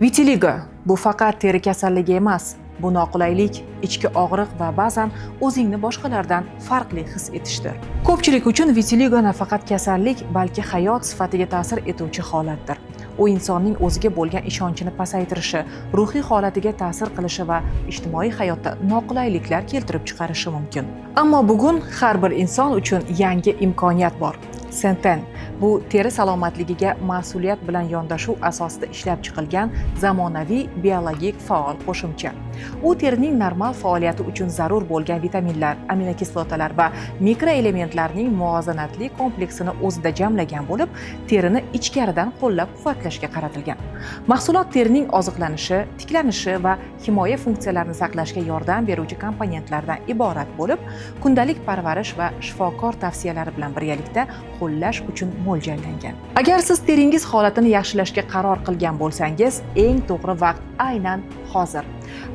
Vitiligo bu faqat teri kasalligi emas, bu noqulaylik, ichki og'riq va ba'zan o'zingni boshqalardan farqli his etishdir. Ko'pchilik uchun vitiligo nafaqat kasallik, balki hayot sifatiga ta'sir etuvchi holatdir. U insonning o'ziga bo'lgan ishonchini pasaytirishi, ruhiy holatiga ta'sir qilishi va ijtimoiy hayotda noqulayliklar keltirib chiqarishi mumkin. Ammo bugun har bir inson uchun yangi imkoniyat bor. Senten bu teri salomatligiga mas'uliyat bilan yondashuv asosida ishlab chiqilgan zamonaviy biologik faol qo'shimcha. U terining normal faoliyati uchun zarur bo'lgan vitaminlar, aminokislotalar va mikroelementlarning muvozanatli kompleksini o'zida jamlagan bo'lib, terini ichkaridan qo'llab-quvvatlashga qaratilgan. Mahsulot terining oziqlanishi, tiklanishi va himoya funksiyalarini saqlashga yordam beruvchi komponentlardan iborat bo'lib, kundalik parvarish va shifokor tavsiyalari bilan birgalikda qo'llash uchun mo'ljallangan. Agar siz teringiz holatini yaxshilashga qaror qilgan bo'lsangiz, eng to'g'ri vaqt aynan hozir.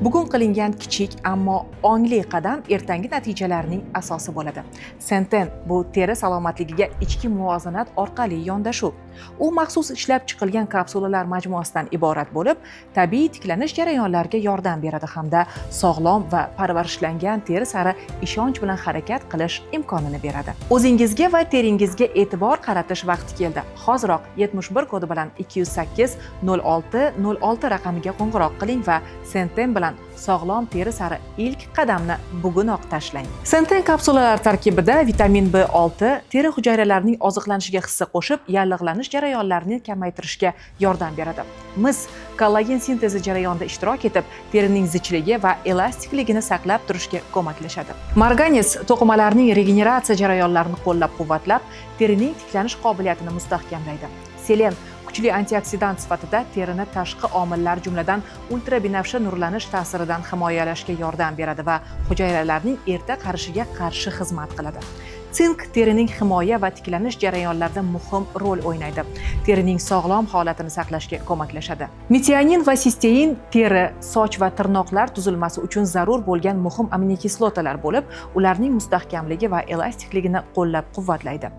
Bugun qilingan kichik ammo ongli qadam ertangi natijalarning asosi bo'ladi. Senten bu teri salomatligiga ichki muvozanat orqali yondashuv. U maxsus ishlab chiqilgan kapsulalar majmuasidan iborat bo'lib, tabiiy tiklanish jarayonlariga yordam beradi hamda sog'lom va parvarishlangan teri sari ishonch bilan harakat qilish imkonini beradi. O'zingizga va teringizga e'tibor qaratish vaqti keldi. Hoziroq 71 kodi bilan 208 06 06 raqamiga qo'ng'iroq qiling va Senten bilan sog'lom teri sari ilk qadamni bugunoq tashlang. Senten kapsulalar tarkibida vitamin B6 teri hujayralarining oziqlanishiga hissa qo'shib, yallig'lanish jarayonlarini kamaytirishga yordam beradi. Mis kollagen sintezi jarayonida ishtirok etib, terining zichligi va elastikligini saqlab turishga ko'maklashadi. Marganiz to'qimalarning regeneratsiya jarayonlarini qo'llab-quvvatlab, terining tiklanish qobiliyatini mustahkamlaydi. Selen kuchli antioksidant sifatida terini tashqi omillar, jumladan ultrabinafsha nurlanish ta'siridan himoyalashga yordam beradi va hujayralarning erta qarishiga qarshi xizmat qiladi. Sink terining himoya va tiklanish jarayonlarida muhim rol o'ynaydi. Terining sog'lom holatini saqlashga ko'maklashadi. Metianin va sistein teri, soch va tirnoqlar tuzilmasi uchun zarur bo'lgan muhim aminokislotalar bo'lib, ularning mustahkamligi va elastikligini qo'llab-quvvatlaydi.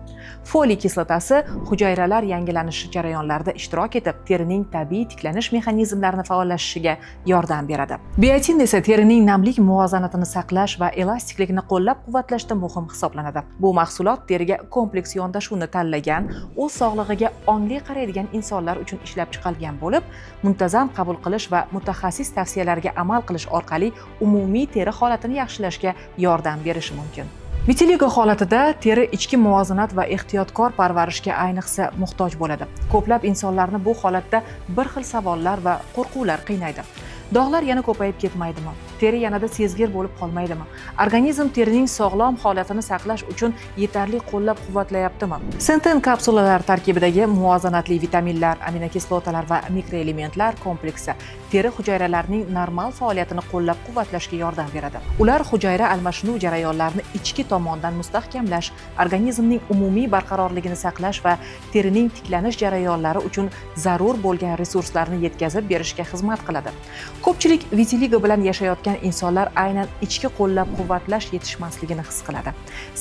Foliy kislotasi hujayralar yangilanishi jarayonlarida ishtirok etib, terining tabiiy tiklanish mexanizmlarini faollashishiga yordam beradi. Biotin esa terining namlik muvozanatini saqlash va elastikligini qo'llab-quvvatlashda muhim hisoblanadi. Bu mahsulot teriga kompleks yondashuvni tanlagan, o'z sog'lig'iga ongli qaraydigan insonlar uchun ishlab chiqilgan bo'lib, muntazam qabul qilish va mutaxassis tavsiyalariga amal qilish orqali umumiy teri holatini yaxshilashga yordam berishi mumkin. Vitiligo holatida teri ichki muvozanat va ehtiyotkor parvarishga ayniqsa muhtoj bo'ladi. Ko'plab insonlarni bu holatda bir xil savollar va qo'rquvlar qiynaydi. Dog'lar yana ko'payib ketmaydimi? Teri yanada sezgir bo'lib qolmaydimi? Organizm terining sog'lom holatini saqlash uchun yetarli qo'llab-quvvatlayaptimi? Senten kapsulalar tarkibidagi muvozanatli vitaminlar, aminokislotalar va mikroelementlar kompleksi teri hujayralarining normal faoliyatini qo'llab-quvvatlashga yordam beradi. Ular hujayra almashinuv jarayonlarini ichki tomondan mustahkamlash, organizmning umumiy barqarorligini saqlash va terining tiklanish jarayonlari uchun zarur bo'lgan resurslarni yetkazib berishga xizmat qiladi. Ko'pchilik vitiligo bilan yashayotgan insonlar aynan ichki qo'llab-quvvatlash yetishmasligini his qiladi.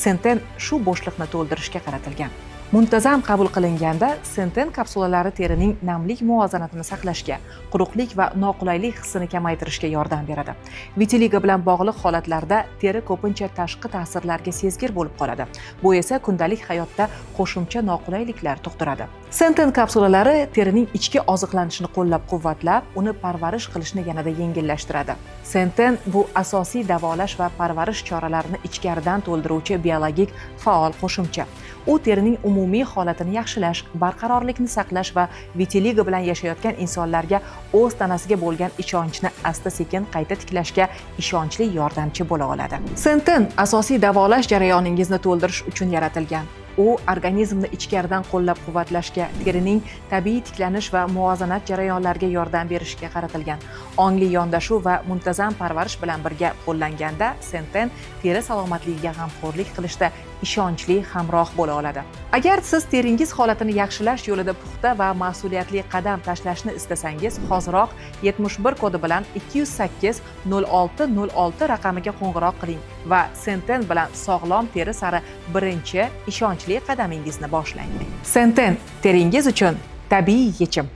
Senten shu bo'shliqni to'ldirishga qaratilgan. Muntazam qabul qilinganda Senten kapsulalari terining namlik muvozanatini saqlashga, quruqlik va noqulaylik hissini kamaytirishga yordam beradi. Vitiligo bilan bog'liq holatlarda teri ko'pincha tashqi ta'sirlarga sezgir bo'lib qoladi. Bu esa kundalik hayotda qo'shimcha noqulayliklar tug'diradi. Senten kapsulalari terining ichki oziqlanishini qo'llab-quvvatlab, uni parvarish qilishni yanada yengillashtiradi. Senten bu asosiy davolash va parvarish choralarini ichkaridan to'ldiruvchi biologik faol qo'shimcha. U terining umumiy holatini yaxshilash, barqarorlikni saqlash va vitiligo bilan yashayotgan insonlarga o'z tanasiga bo'lgan ishonchni asta-sekin qayta tiklashga ishonchli yordamchi bo'la oladi. Senten asosiy davolash jarayoningizni to'ldirish uchun yaratilgan. U organizmni ichkaridan qo'llab-quvvatlashga, terining tabiiy tiklanish va muvozanat jarayonlariga yordam berishga qaratilgan. Ongli yondashuv va muntazam parvarish bilan birga qo'llanganda Senten teri salomatligiga g'amxo'rlik qilishda ishonchli hamroh bo'la oladi. Agar siz teringiz holatini yaxshilash yo'lida puxta va mas'uliyatli qadam tashlashni istasangiz, hoziroq 71 kodi bilan 208 06 06 raqamiga qo'ng'iroq qiling va Senten bilan sog'lom teri sari birinchi ishonchli qadamingizni boshlang. Senten teringiz uchun tabiiy yechim.